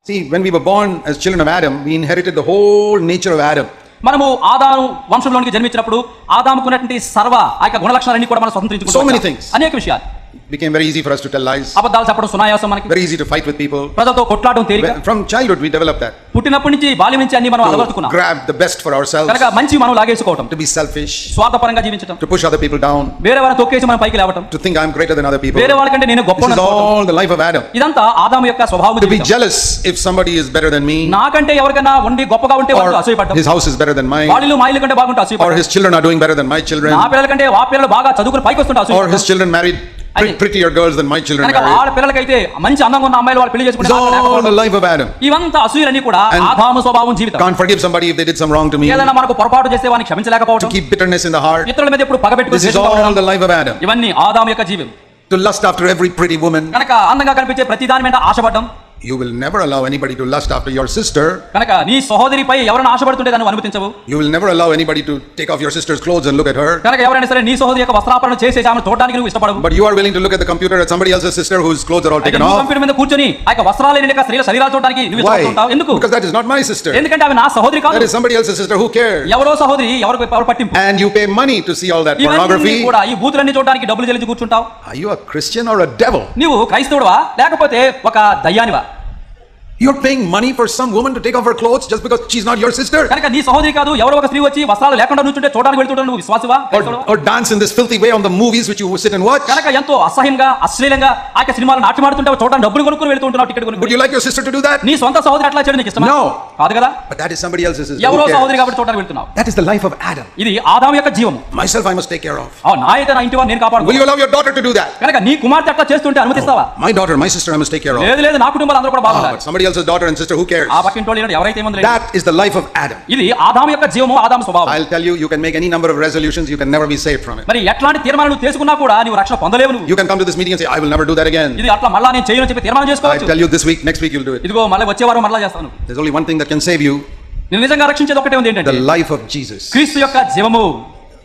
See, when we were born as children of Adam, we inherited the whole nature of Adam. మనము ఆదాము వంశంలోనికి జన్మించినప్పుడు ఆదాముకున్నటువంటి సర్వ ఆ యొక్క గుణలక్షణాలన్నీ కూడా మనం స్వతంత్రించుకుంటాం. So many things. అనేక విషయాలు. It became very easy for us to tell lies. అబద్ధాలు చెప్పడం సునాయాసం మనకి. Very easy to fight with people. ప్రజలతో కొట్లాడడం తేలిక. From childhood we developed that. పుట్టినప్పటి నుంచి బాల్యం నుంచి అన్ని మనం అలవర్చుకున్నాం. Grab the best for ourselves. కనుక మంచి మనం లాగేసుకోవడం. To be selfish. స్వార్థపరంగా జీవించడం. To push other people down. వేరే వాళ్ళని తొక్కేసి మనం పైకి లేవడం. To think I'm greater than other people. వేరే వాళ్ళకంటే నేను గొప్పవాడిని అనుకోవడం. This is all the life of Adam. ఇదంతా ఆదాము యొక్క స్వభావం. To be jealous if somebody is better than me. నాకంటే ఎవరికైనా ఉండి గొప్పగా ఉంటే వాళ్ళు అసూయపడడం. His house is better than mine. వాళ్ళ ఇల్లు కంటే బాగుంటే అసూయపడడం. Or his children are doing better than my children. నా పిల్లల కంటే ఆ పిల్లలు బాగా చదువుకుని పైకి వస్తుంటే అసూయపడడం. Or his children married prettier girls than my children married. వాళ్ళ పిల్లలకైతే మంచి అందంగా ఉన్న అమ్మాయిలు వాళ్ళు పెళ్లి చేసుకుంటే all the life of Adam. ఇవంతా అసూయలన్నీ కూడా ఆదాము స్వభావం జీవితం. Can't forgive somebody if they did some wrong to me. ఏదైనా మనకు పొరపాటు చేస్తే వారిని క్షమించలేకపోవడం. To keep bitterness in the heart. ఇతరుల మీద ఎప్పుడు పగబెట్టుకొని This is all the life of Adam. ఇవన్నీ ఆదాము యొక్క జీవితం. To lust after every pretty woman. కనుక అందంగా కనిపించే ప్రతి దాని మీద ఆశపడడం. You will never allow anybody to lust after your sister. కనుక నీ సహోదరిపై ఎవరైనా ఆశపడుతుంటే దాన్ని అనుమతించవు. You will never allow anybody to take off your sister's clothes and look at her. కనుక ఎవరైనా సరే నీ సహోదరి యొక్క వస్త్రాపరణ చేసేసి ఆమెను చూడడానికి నువ్వు ఇష్టపడవు. But you are willing to look at the computer at somebody else's sister whose clothes are all taken off. Computer మీద కూర్చొని ఆ యొక్క వస్త్రాలు లేని యొక్క శరీరాలు చూడడానికి నువ్వు ఇష్టపడుతుంటావు. ఎందుకు? Because that is not my sister. ఎందుకంటే ఆమె నా సహోదరి కాదు. That is somebody else's sister. Who cares? ఎవరో సహోదరి ఎవరు పట్టింపు. And you pay money to see all that pornography. కూడా ఈ బూతులన్నీ చూడడానికి డబ్బులు చెల్లించి కూర్చుంటావు. Are you a Christian or a devil? నీవు క్రైస్తవుడివా లేకపోతే ఒక దయ్యానివా? You're paying money for some woman to take off her clothes just because she's not your sister? కనుక నీ సహోదరి కాదు ఎవరో ఒక స్త్రీ వచ్చి వస్త్రాలు లేకుండా నుంచుంటే చూడడానికి వెళ్తుంటావు. నువ్వు విశ్వాసివా? Or dance in this filthy way on the movies which you sit and watch? కనుక ఎంతో అసహ్యంగా అశ్లీలంగా ఆ యొక్క సినిమాలు నాట్యమాడుతుంటావు. చూడడానికి డబ్బులు కొనుక్కొని వెళ్తుంటావు టికెట్ కొనుక్కొని. Would you like your sister to do that? నీ సొంత సహోదరి అట్లా చేయడం నీకు ఇష్టమా? No. కాదు కదా? But that is somebody else's sister. ఎవరో సహోదరి కాబట్టి చూడడానికి వెళ్తున్నావు. That is the life of Adam. ఇది ఆదాము యొక్క జీవము. Myself I must take care of. నా అయితే నా ఇంటి వారిని నేను కాపాడుకోవాలి. Will you allow your daughter to do that? కనుక నీ కుమార్తె అట్లా చేస్తుంటే అనుమతిస్తావా? My daughter, my sister I must take care of. లేదు నా కుటుంబాలు అందరూ కూడా బాగుండాలి. But somebody else's daughter and sister, who cares? ఆ పక్కింటోళ్ళు ఎవరైతే ఏమందరు. That is the life of Adam. ఇది ఆదాము యొక్క జీవము, ఆదాము స్వభావం. I'll tell you, you can make any number of resolutions, you can never be saved from it. మరి ఎట్లాంటి తీర్మానం నువ్వు తీసుకున్నా కూడా నీవు రక్షణ పొందలేవు. నువ్వు You can come to this meeting and say I will never do that again. ఇది అట్లా మళ్ళా నేను చేయను చెప్పి తీర్మానం చేసుకోవచ్చు. I tell you this week, next week you'll do it. ఇదిగో మళ్ళీ వచ్చే వారం మళ్ళా చేస్తాను. There's only one thing that can save you. నిన్ను నిజంగా రక్షించేది ఒకటే ఉంది, ఏంటంటే the life of Jesus. క్రీస్తు యొక్క జీవము.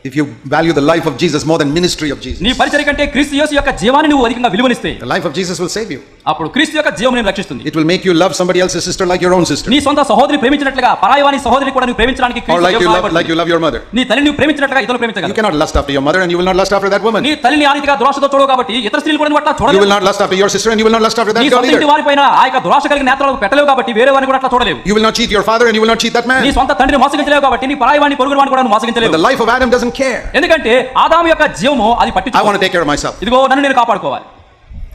If you value the life of Jesus more than ministry of Jesus, నీ పరిచర్య కంటే క్రీస్తు యేసు యొక్క జీవాన్ని నువ్వు అధికంగా విలువనిస్తే the life of Jesus will save you. అప్పుడు క్రీస్తు యొక్క జీవం నిన్ను రక్షిస్తుంది. It will make you love somebody else's sister like your own sister. నీ సొంత సహోదరిని ప్రేమించినట్లుగా పరాయివాని సహోదరిని కూడా నువ్వు ప్రేమించడానికి Or like you love your mother. నీ తల్లిని నువ్వు ప్రేమించినట్లుగా ఇతరులను ప్రేమించగలవు. You cannot lust after your mother and you will not lust after that woman. నీ తల్లిని ఆ రీతిగా దురాశతో చూడవు కాబట్టి ఇతర స్త్రీలు కూడా నువ్వు అట్లా చూడలేవు. You will not lust after your sister and you will not lust after that నీ girl సొంత either. ఇంటి వారిపైన ఆ యొక్క దురాశ కలిగిన నేత్రాలను పెట్టలేవు కాబట్టి వేరే వారిని కూడా అట్లా చూడలేవు. You will not cheat your father and you will not cheat that man. నీ సొంత తండ్రిని మోసగించలేవు కాబట్టి నీ పరాయివాని పొరుగువాని కూడా నువ్వు మోసగించలేవు. But the life of Adam doesn't care. ఎందుకంటే ఆదాము యొక్క జీవము అది పట్టించుకోదు. I want to take care of myself. ఇదిగో నన్ను నేను కాపాడుకోవాలి.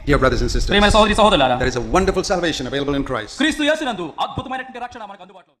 Dear brothers and sisters, ప్రియమైన సహోదరి సహోదరులారా, there is a wonderful salvation available in Christ. క్రీస్తు యేసునందు అద్భుతమైనటువంటి రక్షణ మనకు అందుబాటులో ఉంది.